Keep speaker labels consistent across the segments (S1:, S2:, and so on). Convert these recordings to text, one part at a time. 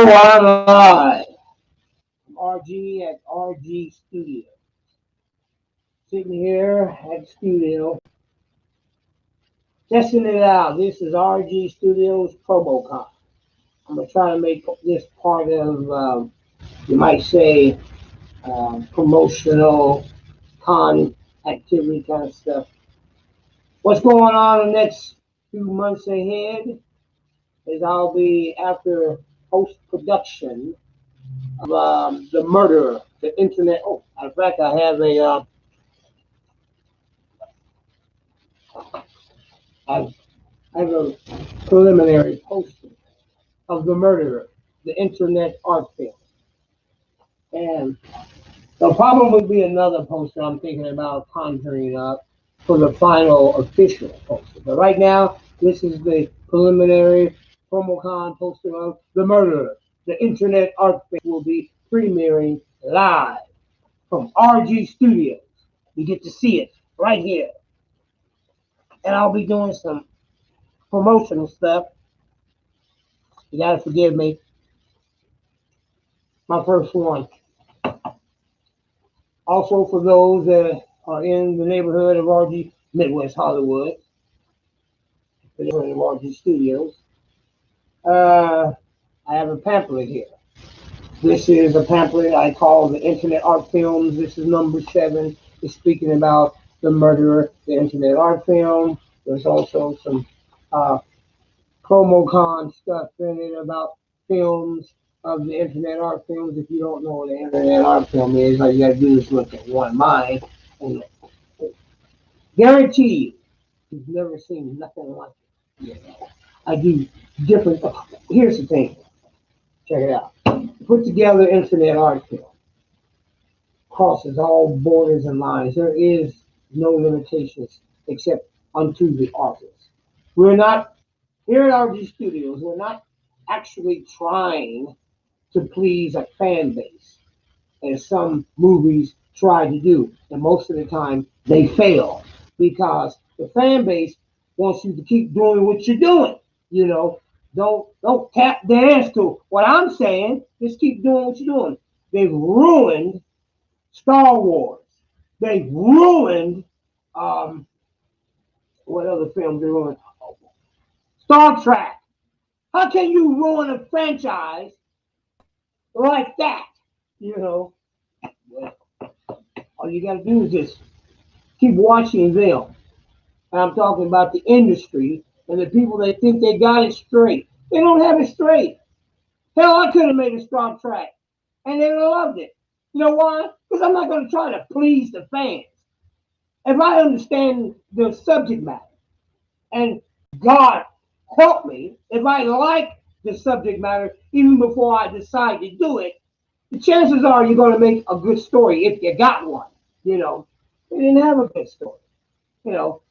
S1: I'm live. RG at RG Studio. Sitting here at the studio, testing it out. This is RG Studios PromoCon. I'm going to try to make this part of, you might say, promotional con activity kind of stuff. What's going on the next few months ahead is I'll be after post production of The Murderer, the internet. Oh, in fact, I have a preliminary poster of The Murderer, the internet art film. And there'll probably be another poster I'm thinking about conjuring up for the final official poster. But right now, this is the preliminary PromoCon poster of The Murderer, the internet art film will be premiering live from RG Studios. You get to see it right here. And I'll be doing some promotional stuff. You gotta forgive me. My first one. Also, for those that are in the neighborhood of RG Midwest Hollywood, the neighborhood of RG Studios, I have a pamphlet here. This is a pamphlet I call the Internet Art Films. This is number 7. It's speaking about The Murderer, the Internet Art Film. There's also some uh, PromoCon stuff in it about films of the Internet Art Films. If you don't know what the Internet Art Film is, all you got to do is look at one of mine. And guarantee you, you've never seen nothing like it. Yeah. I do different. Here's the thing. Check it out. Put together Internet Art Film. Crosses all borders and lines. There is no limitations except unto the artist. We're not here at RG Studios. We're not actually trying to please a fan base, as some movies try to do. And most of the time, they fail because the fan base wants you to keep doing what you're doing. You know, don't tap dance to what I'm saying. Just keep doing what you're doing. They've ruined Star Wars. They've ruined what other films they ruined? Star Trek. How can you ruin a franchise like that? You know, well, all you got to do is just keep watching them. And I'm talking about the industry and the people that think they got it straight. They don't have it straight. Hell, I could have made a Star Trek, and they would have loved it. You know why? Because I'm not going to try to please the fans. If I understand the subject matter, and God help me, if I like the subject matter even before I decide to do it, the chances are you're going to make a good story if you got one. You know, they didn't have a good story. You know,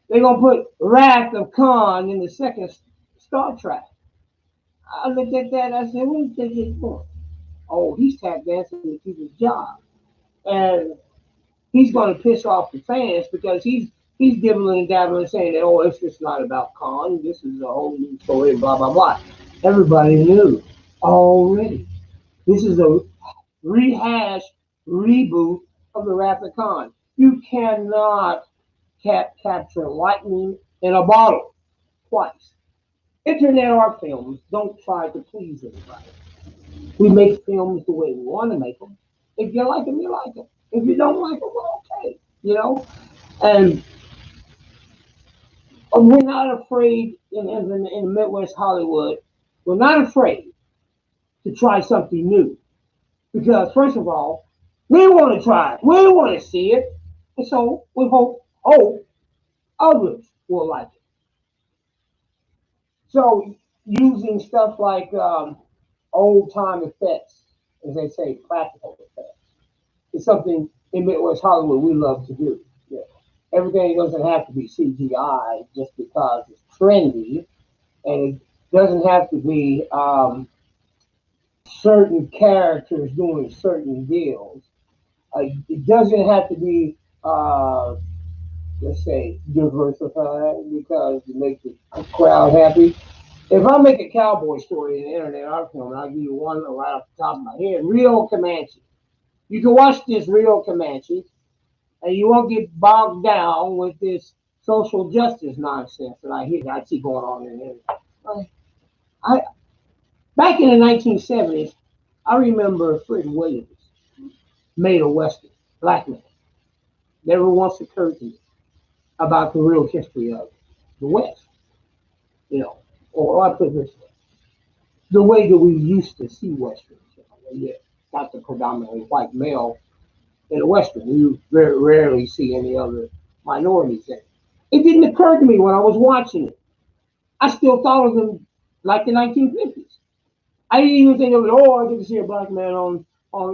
S1: they're going to put Wrath of Khan in the second Star Trek. I looked at that, I said, what is this for? Oh, he's tap dancing to keep his job. And he's going to piss off the fans because he's dibbling and dabbling and saying that, oh, it's just not about Khan. This is a whole new story, blah, blah, blah. Everybody knew already. This is a rehash, reboot of the Wrath of Khan. You cannot capture lightning in a bottle twice. Internet art films don't try to please everybody. We make films the way we want to make them. If you like them, you like them. If you don't like them, well, okay. You know, and we're not afraid in Midwest Hollywood. We're not afraid to try something new because, first of all, we want to try it. We want to see it, and so we hope others will like it. So using stuff like old time effects, as they say, practical effects, is something in Midwest Hollywood we love to do. Yeah. Everything doesn't have to be CGI just because it's trendy, and it doesn't have to be certain characters doing certain deals. It doesn't have to be, let's say, diversified because it makes the crowd happy. If I make a cowboy story in the internet art film, and I'll give you one right off the top of my head, Rio Comanche. You can watch this Rio Comanche, and you won't get bogged down with this social justice nonsense that I see going on in the internet. I back in the 1970s, I remember Fred Williams made a western, black man. Never once occurred to me about the real history of the West, you know, or I put it this way, the way that we used to see westerns. Yeah, not the predominantly white male in a western. You very rarely see any other minorities in it. It didn't occur to me when I was watching it. I still thought of them like the 1950s. I didn't even think of it. Oh, I get to see a black man on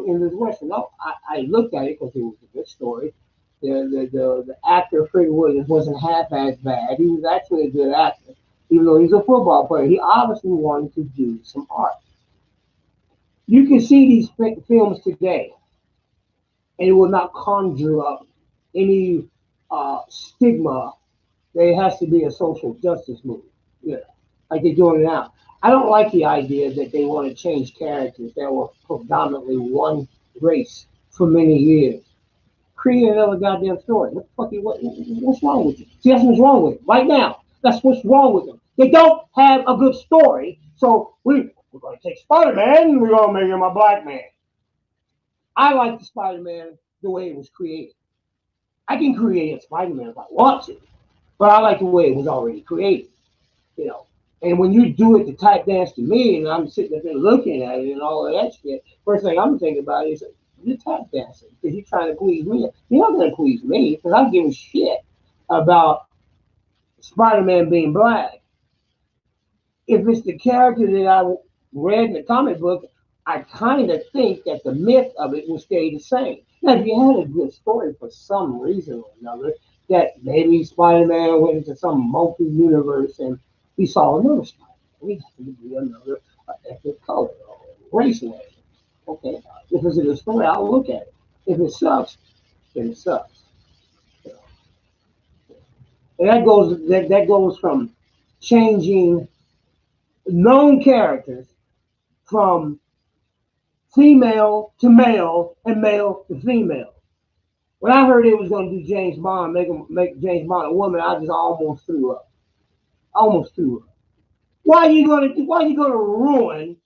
S1: in this western. No, I looked at it because it was a good story. The actor Freddie Williams wasn't half as bad. He was actually a good actor, even though he's a football player. He obviously wanted to do some art. You can see these films today, and it will not conjure up any stigma that it has to be a social justice movie. Yeah, like they're doing it now. I don't like the idea that they want to change characters that were predominantly one race for many years. Create another goddamn story. What the fuck? What's wrong with you? See, that's what's wrong with them right now. That's what's wrong with them. They don't have a good story, so we're going to take Spider Man and we're going to make him a black man. I like the Spider Man the way it was created. I can create a Spider Man if I want to, but I like the way it was already created. You know. And when you do it to type dance to me, and I'm sitting there looking at it and all of that shit, first thing I'm thinking about is you're tap dancing because you're trying to please me. You're not going to please me because I give a shit about Spider-Man being black. If it's the character that I read in the comic book, I kind of think that the myth of it will stay the same. Now, if you had a good story for some reason or another, that maybe Spider-Man went into some multi-universe and he saw another Spider-Man, he happened to be another ethnic color or race way. Okay, if it's a good story, I'll look at it. If it sucks, then it sucks. And that goes from changing known characters from female to male and male to female. When I heard it was going to do James Bond, make James Bond a woman, I just almost threw up. Almost threw up. Why are you gonna ruin?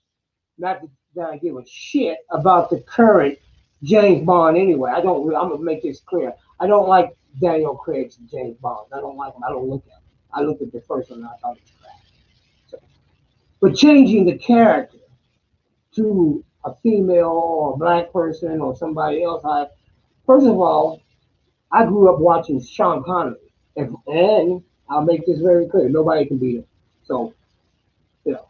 S1: Not that I give a shit about the current James Bond anyway. I don't. I'm gonna make this clear. I don't like Daniel Craig's James Bond. I don't like him. I don't look at him. I looked at the first one and I thought it was trash. So, but changing the character to a female or a black person or somebody else, first of all, I grew up watching Sean Connery, and I'll make this very clear: nobody can beat him. So, you know,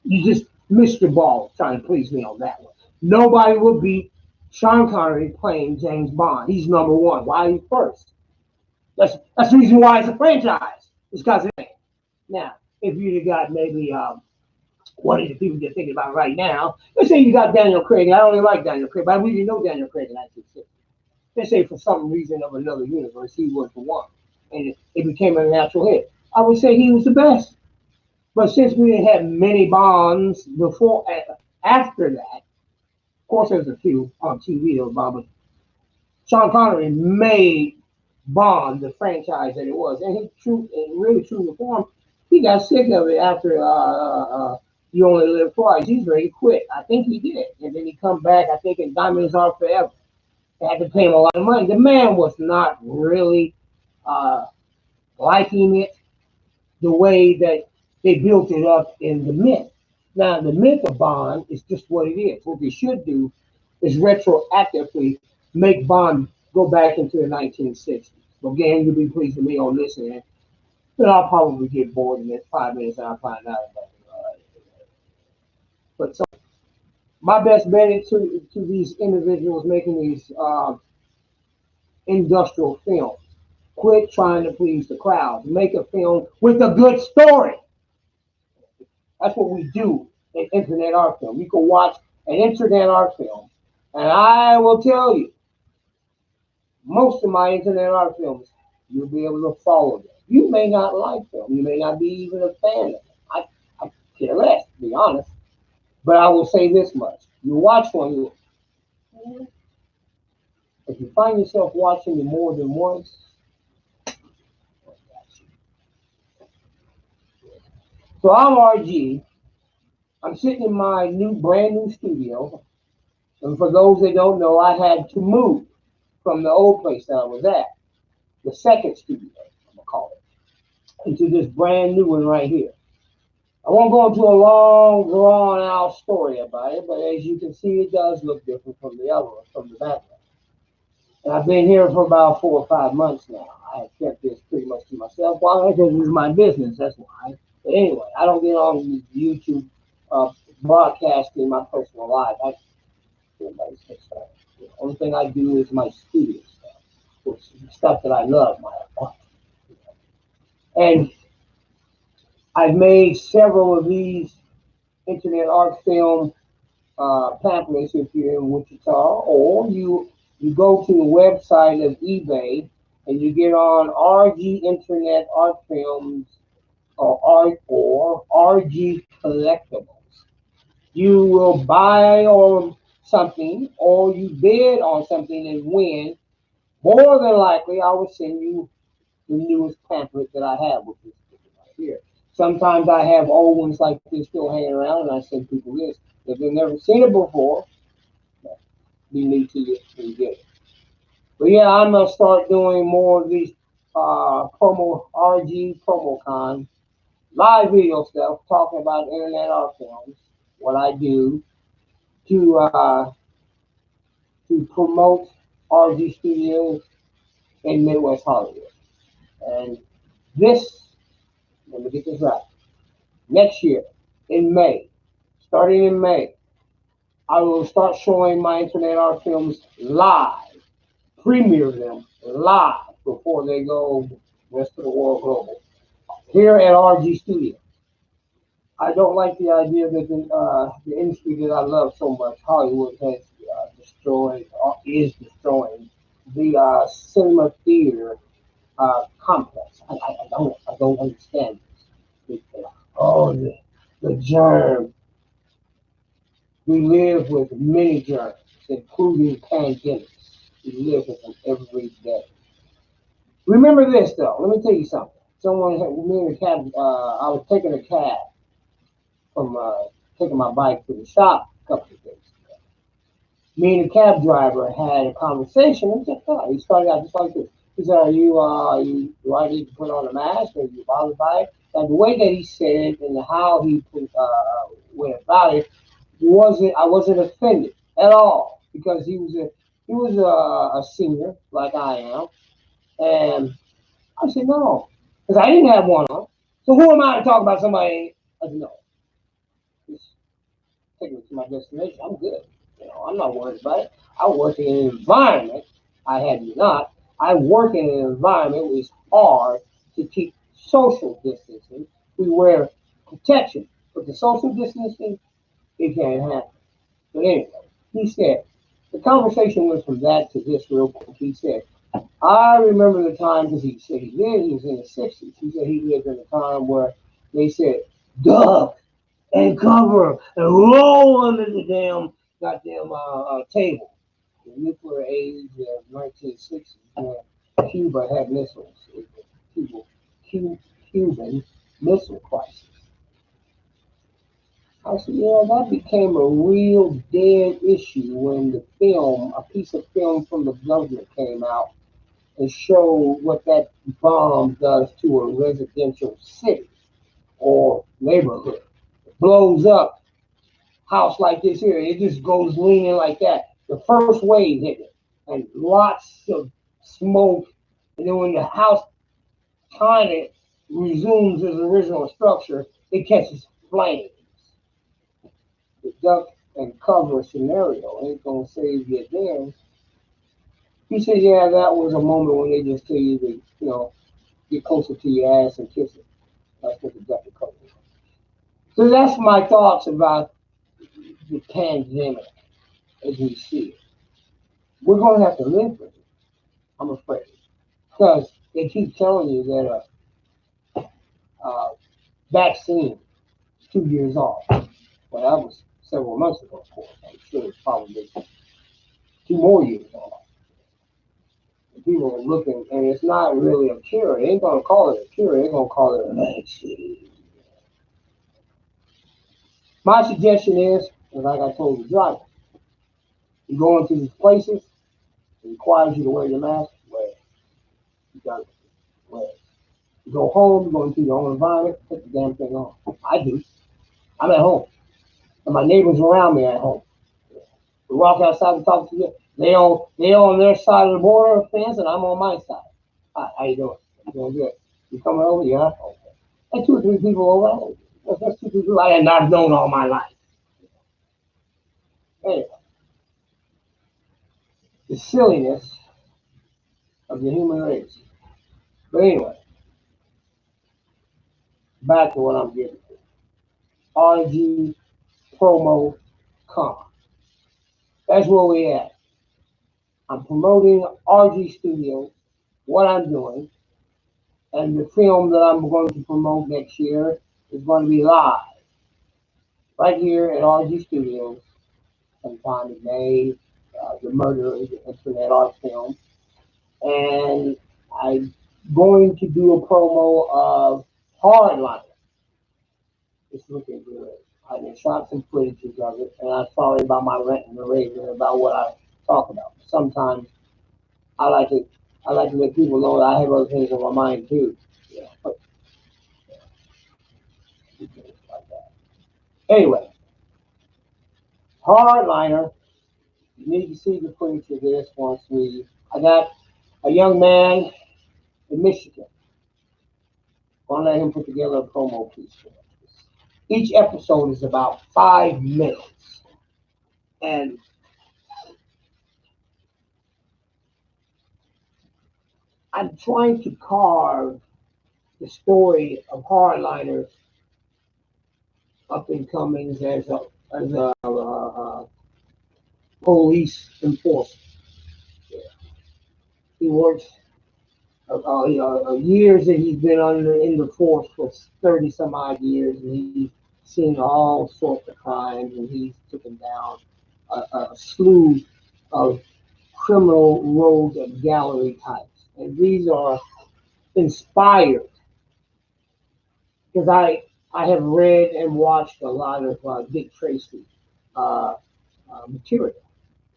S1: you just missed your ball trying to please me on that one. Nobody will beat Sean Connery playing James Bond. He's number one. Why he first? That's the reason why it's a franchise. It's because of it. Now, if you'd have got maybe one of the people you're thinking about right now, let's say you got Daniel Craig. I don't really like Daniel Craig, but I really know Daniel Craig in 1960. Let's say for some reason of another universe, he was the one, and it became a natural hit. I would say he was the best. But since we didn't have many Bonds before, after that, of course there's a few on TV that were Bond, but Sean Connery made Bond the franchise that it was, and really true to form. He got sick of it after You Only Live Twice. He's ready to quit. I think he did, and then he come back. I think in Diamonds Are Forever. They had to pay him a lot of money. The man was not really uh, liking it the way that they built it up in the myth. Now, the myth of Bond is just what it is. What they should do is retroactively make Bond go back into the 1960s. Again, you'll be pleased with me on this end. Then I'll probably get bored in the 5 minutes and I'll find out about it. But so my best bet to these individuals making these industrial films. Quit trying to please the crowd. Make a film with a good story. That's what we do in internet art film. You can watch an internet art film, and I will tell you, most of my internet art films, you'll be able to follow them. You may not like them. You may not be even a fan of them. less, to be honest. But I will say this much: you watch one, if you find yourself watching it more than once, so I'm RG. I'm sitting in my brand new studio, and for those that don't know, I had to move from the old place that I was at, the second studio, I'm gonna call it, into this brand new one right here. I won't go into a long, drawn out story about it, but as you can see, it does look different from the other one, from the background. And I've been here for about 4 or 5 months now. I have kept this pretty much to myself. Why? Because this is my business. That's why. But anyway, I don't get on YouTube uh, broadcasting my personal life. Everybody's concerned. The only thing I do is my studio stuff, which is stuff that I love, my art. And I've made several of these internet art film pamphlets if you're in Wichita, or you go to the website of eBay and you get on RG Internet Art Films or RG Collectibles. You will buy or something, or you bid on something and win. More than likely, I will send you the newest pamphlet that I have, which is right here. Sometimes I have old ones like this still hanging around, and I send people this. If they've never seen it before, you need to get it. But yeah, I'm gonna start doing more of these promo RG PromoCon live video stuff, talking about internet art films, what I do to to promote RG Studios in Midwest Hollywood. And this, let me get this right, next year in May, starting in May, I will start showing my internet art films live, premiere them live before they go rest of the world global here at RG Studio. I don't like the idea that the industry that I love so much, Hollywood, has destroyed or is destroying the cinema theater complex. I don't understand this. Oh, the germ. We live with many germs, including pandemics. We live with them every day. Remember this though. Let me tell you something. Someone had me in a cab. I was taking a cab from taking my bike to the shop a couple of days ago. Me and the cab driver had a conversation. And just, he started out just like this. He said, do I need to put on a mask? Or are you bothered by it? And the way that he said it and how he went about it, I wasn't offended at all because he was a senior like I am. And I said, no, because I didn't have one on. So who am I to talk about somebody? I said, no, just take me to my destination. I'm good. I'm not worried about it. I work in an environment. I had not. I work in an environment where it's hard to keep social distancing. We wear protection, but the social distancing, it can't happen. But anyway, he said, the conversation went from that to this real quick. He said, I remember the time, because he said he was in the 60s. He said he lived in a time where they said, duck and cover and roll under the damn goddamn table. The nuclear age of 1960s, where Cuba had missiles. Cuba, Cuban Missile Crisis. I said, yeah, that became a real dead issue when a piece of film from the government came out and showed what that bomb does to a residential city or neighborhood. It blows up house like this here. It just goes leaning like that. The first wave hit it and lots of smoke. And then when the house kind of resumes its original structure, it catches flames. The duck and cover scenario ain't gonna save you then. He said, yeah, that was a moment when they just tell you to, get closer to your ass and kiss it. That's what the duck and cover is. So that's my thoughts about the pandemic as we see it. We're gonna have to live with it, I'm afraid. Because they keep telling you that a vaccine 2 years off. Well, that was several months ago, of course. I'm sure it's probably 2 more years off. And people are looking, and it's not really a cure. They ain't gonna call it a cure. They're gonna call it a vaccine. My suggestion is, like I told the driver, you go into these places, it requires you to wear your mask, wear it. You got to wear it. You go home, you go into your own environment, put the damn thing on. I do. I'm at home. And my neighbors around me are at home. We walk outside and talk to you. They on their side of the border fence, and I'm on my side. Hi, how you doing? You doing good? You coming over? Yeah. Okay. And 2 or 3 people over. That's 2 people I had not known all my life. Anyway, the silliness of the human race. But anyway, back to what I'm getting to. RG Promo Con. That's where we at. I'm promoting RG Studios, what I'm doing, and the film that I'm going to promote next year is going to be live right here at RG Studios sometime in May. The Murder is an Internet Art Film. And I'm going to do a promo of Hardliner. It's looking good. I just shot some footages of it, and I'm sorry about my rant and raving about what I talk about. Sometimes I like to I like to let people know that I have other things on my mind too. Yeah, but like that. Anyway, Hardliner. You need to see the footage of this once we. I got a young man in Michigan. Want to let him put together a promo piece for us. Each episode is about 5 minutes, and I'm trying to carve the story of Hardliner up and comings as a police enforcer. Yeah. He works years that he's been under in the force for 30 some odd years, and he's seen all sorts of crimes, and he's taken down a slew of criminal rogues and gallery types. And these are inspired because I have read and watched a lot of Dick Tracy uh, material,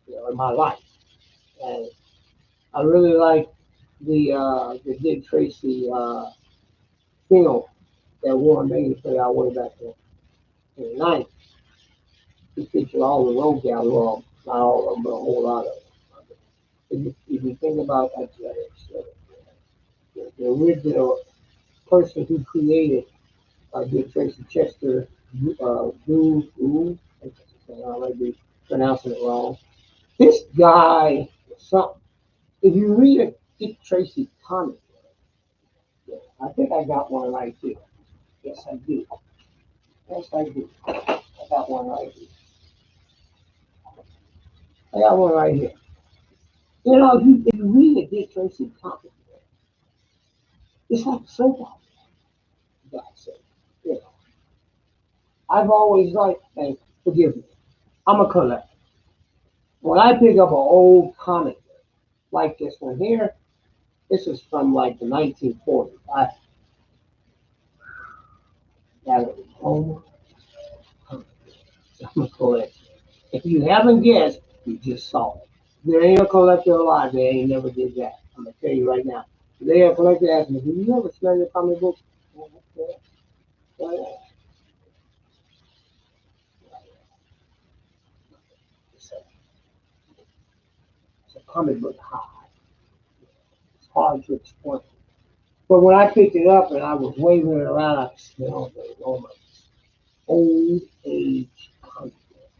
S1: in my life, and I really like the Dick Tracy film that Warren Beatty put out way back in the 90s. He featured all the road gallery, well, not all of them, but a whole lot of them. If you think about that, the original person who created Dick Tracy, Chester I might be pronouncing it wrong. This guy is something. If you read a Dick Tracy comic, I think I got one right here. Yes, I do. Yes, I do. I got one right here. I got one right here. If you read a Dick Tracy comic, it's like a soap opera. God sake. You know, I've always liked, and forgive me, I'm a collector. When I pick up an old comic like this one here, this is from like the 1940s. I got it home. I'm a collector. If you haven't guessed, you just saw it. There ain't a collector alive that ain't never did that. I'm gonna tell you right now. Today a collector asked me, "Do you ever smell your comic books?" Oh, okay. Well, It's a, it's a comic book high. It's hard to explain. But when I picked it up and I was waving it around, I smelled the aroma. Old age comic book.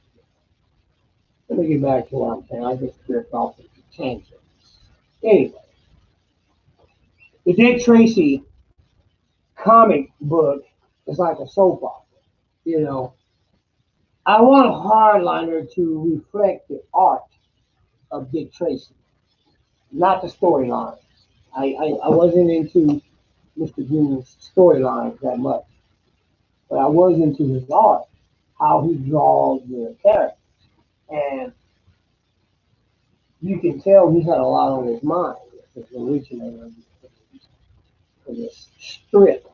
S1: Let me get back to what I'm saying. I just drift off into tangents. Anyway, the Dick Tracy comic book is like a soap opera. You know, I want Hardliner to reflect the art of Dick Tracy, not the storyline. I wasn't into Mr. Green's storyline that much. but I was into his art, how he draws the character. And you can tell he had a lot on his mind. As the originator of this strip.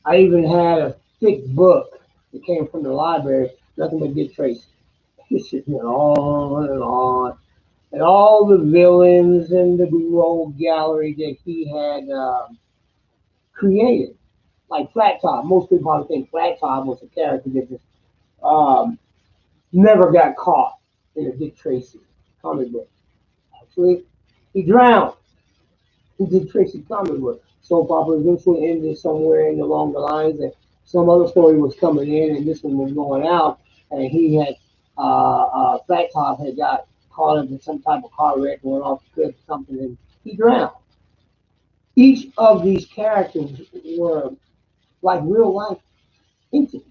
S1: I even had a thick book that came from the library, nothing but Dick Tracy. It just went on and on. And all the villains and the rogue gallery that he had created. Like Flat Top. Most people probably think Flat Top was a character that just um, never got caught in a Dick Tracy comic book. Actually, he drowned. He did Tracy comic book. Soap opera eventually ended somewhere in along the lines that some other story was coming in and this one was going out, and he had Flat Top had got caught up in some type of car wreck, went off the cliff or something, and he drowned. Each of these characters were like real life entities.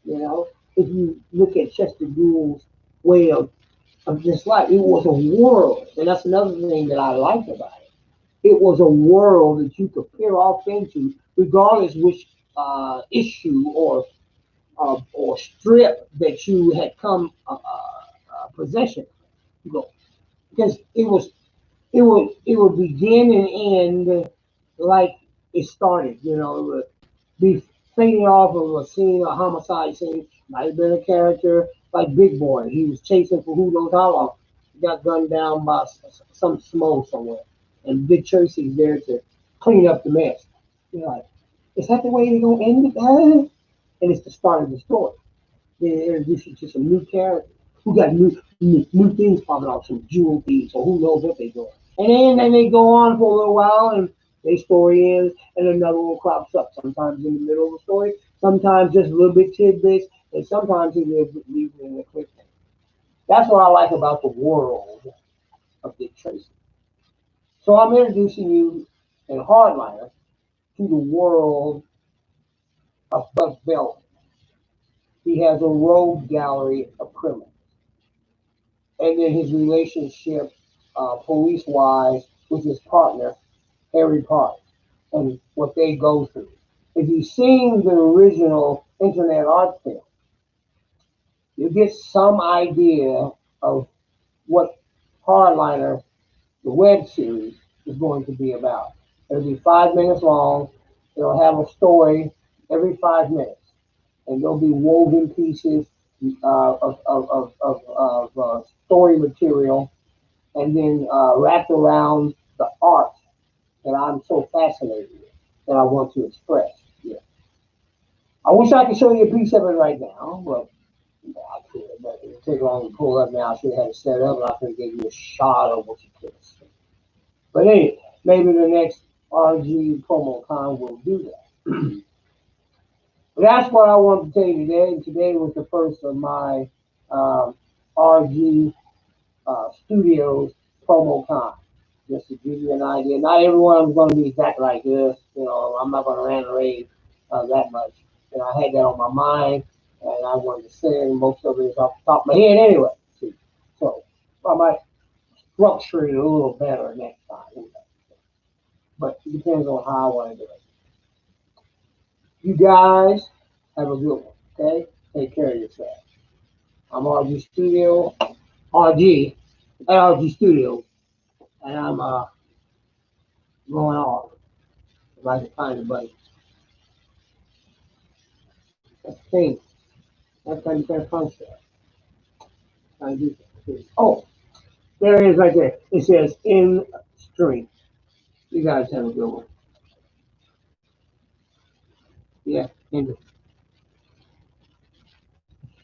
S1: You know, if you look at Chester Gould's way of just life, it was a world, and that's another thing that I liked about it. It was a world that you could peer off into, regardless which issue or strip that you had come possession. You go because it would begin and end like it started. You know, it would be fading off of a scene, a homicide scene. Might have been a character like Big Boy. He was chasing for who knows how long. He got gunned down by some smo somewhere. And Dick Tracy's there to clean up the mess. You're like, is that the way they're going to end it? And it's the start of the story. They introduce you to some new characters who got new things popping out, some jewel thieves, or who knows what they're doing. And then they go on for a little while, and their story ends, and another one crops up. Sometimes in the middle of the story, sometimes just a little bit tidbits, and sometimes he leaves it in a cliffhanger. That's what I like about the world of Dick Tracy. So I'm introducing you in Hardliner to the world of Buck Belton. He has a rogue gallery of criminals, and then his relationship, police-wise, with his partner Harry Park, and what they go through. If you've seen the original Internet art film, you get some idea of what Hardliner, the web series, is going to be about. It'll be 5 minutes long. It'll have a story every 5 minutes, and there'll be woven pieces of story material, and then wrapped around the art that I'm so fascinated with that I want to express. Yeah. I wish I could show you a piece of it right now, but I could, but it would take long to pull up now. I should have had it set up, and I could have given you a shot of what you could see. But anyway, maybe the next RG promo con will do that. But that's what I wanted to tell you today. And today was the first of my RG Studios promo con. Just to give you an idea. Not everyone is going to be exactly like this. You know, I'm not going to rant and rave that much. And I had that on my mind, and I wanted to say it. Most of it is off the top of my head anyway. See? So I might structure it a little better next time. But it depends on how I want to do it. You guys have a good one, okay? Take care of yourself. I'm RG Studio, RG, at RG Studio, and I'm going off if I can find a buddy. That's the thing. That's how you can function. Oh, there it is right there. It says in stream. You guys have a good one. Yeah, in